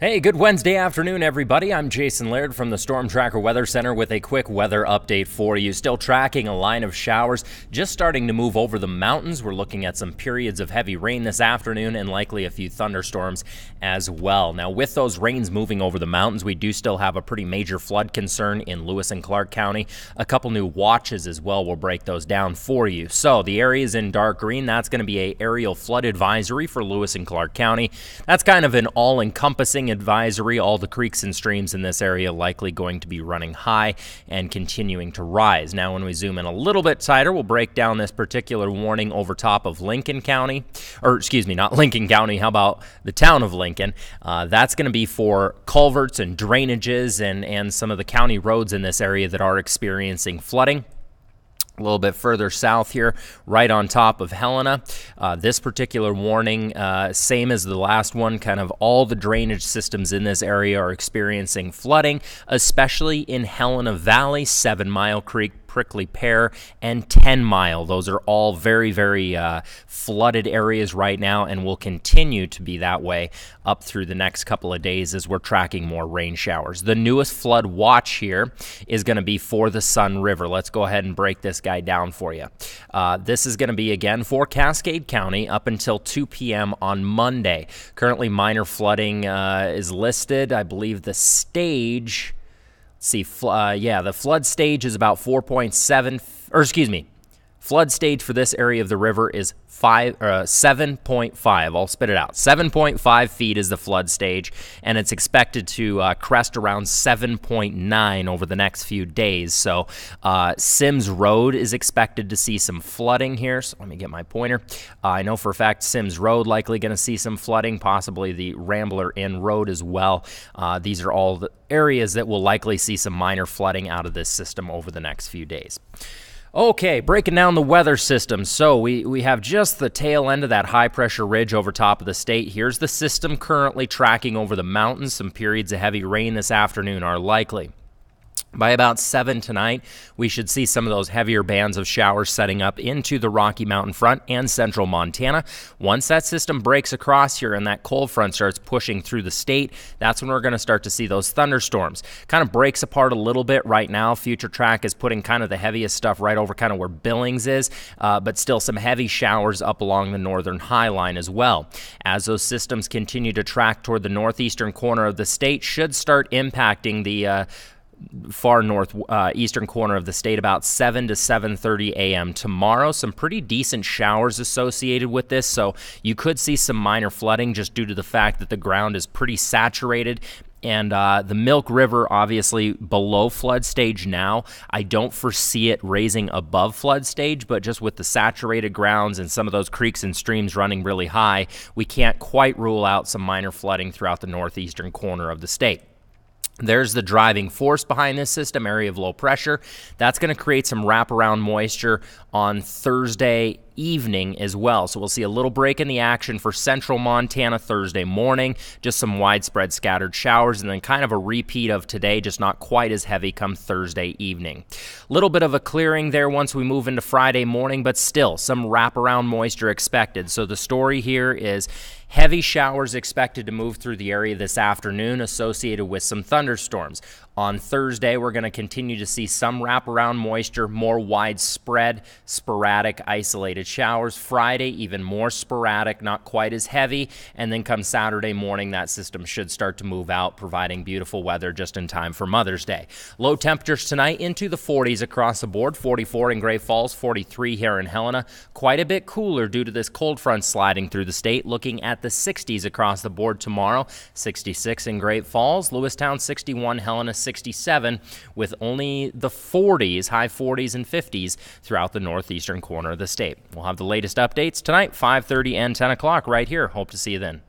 Hey, good Wednesday afternoon, everybody. I'm Jason Laird from the Storm Tracker Weather Center with a quick weather update for you. Still tracking a line of showers just starting to move over the mountains. We're looking at some periods of heavy rain this afternoon and likely a few thunderstorms as well. Now, with those rains moving over the mountains, we do still have a pretty major flood concern in Lewis and Clark County. A couple new watches as well. We'll break those down for you. So the areas in dark green, that's going to be an aerial flood advisory for Lewis and Clark County. That's kind of an all-encompassing advisory. All the creeks and streams in this area likely going to be running high and continuing to rise. Now, when we zoom in a little bit tighter, we'll break down this particular warning over top of Lincoln County, or excuse me, not Lincoln County. How about the town of Lincoln? That's going to be for culverts and drainages and some of the county roads in this area that are experiencing flooding. A little bit further south here, right on top of Helena. This particular warning, same as the last one, kind of all the drainage systems in this area are experiencing flooding, especially in Helena Valley, 7 Mile Creek, Prickly Pear, and 10 Mile. Those are all very, very flooded areas right now and will continue to be that way up through the next couple of days as we're tracking more rain showers. The newest flood watch here is going to be for the Sun River. Let's go ahead and break this guy down for you. This is going to be, again, for Cascade County up until 2 p.m. on Monday. Currently, minor flooding is listed. I believe the stage... See, the flood stage is about 4.7, or excuse me, flood stage for this area of the river is 7.5. I'll spit it out. 7.5 feet is the flood stage, and it's expected to crest around 7.9 over the next few days. So Sims Road is expected to see some flooding here. So let me get my pointer. I know for a fact Sims Road likely going to see some flooding, possibly the Rambler Inn Road as well. These are all the areas that will likely see some minor flooding out of this system over the next few days. Okay, breaking down the weather system. So we have just the tail end of that high-pressure ridge over top of the state. Here's the system currently tracking over the mountains. Some periods of heavy rain this afternoon are likely. By about 7 tonight, we should see some of those heavier bands of showers setting up into the Rocky Mountain front and central Montana. Once that system breaks across here and that cold front starts pushing through the state, that's when we're going to start to see those thunderstorms. Kind of breaks apart a little bit right now. Future Track is putting kind of the heaviest stuff right over kind of where Billings is, but still some heavy showers up along the northern high line as well. As those systems continue to track toward the northeastern corner of the state, should start impacting the far northeastern corner of the state about 7 to 7:30 a.m. tomorrow. Some pretty decent showers associated with this, so you could see some minor flooding just due to the fact that the ground is pretty saturated. And the Milk River, obviously below flood stage now. I don't foresee it raising above flood stage, but just with the saturated grounds and some of those creeks and streams running really high, we can't quite rule out some minor flooding throughout the northeastern corner of the state. There's the driving force behind this system, area of low pressure. That's going to create some wraparound moisture on Thursday evening as well. So we'll see a little break in the action for central Montana Thursday morning, just some widespread scattered showers, and then kind of a repeat of today, just not quite as heavy come Thursday evening. Little bit of a clearing there once we move into Friday morning, but still some wraparound moisture expected. So the story here is heavy showers expected to move through the area this afternoon associated with some thunderstorms. On Thursday, we're going to continue to see some wraparound moisture, more widespread, sporadic, isolated showers. Friday, even more sporadic, not quite as heavy. And then come Saturday morning, that system should start to move out, providing beautiful weather just in time for Mother's Day. Low temperatures tonight into the 40s across the board, 44 in Great Falls, 43 here in Helena. Quite a bit cooler due to this cold front sliding through the state. Looking at the 60s across the board tomorrow, 66 in Great Falls, Lewistown 61, Helena 67, with only the 40s, high 40s and 50s throughout the northeastern corner of the state. We'll have the latest updates tonight, 5:30 and 10 o'clock right here. Hope to see you then.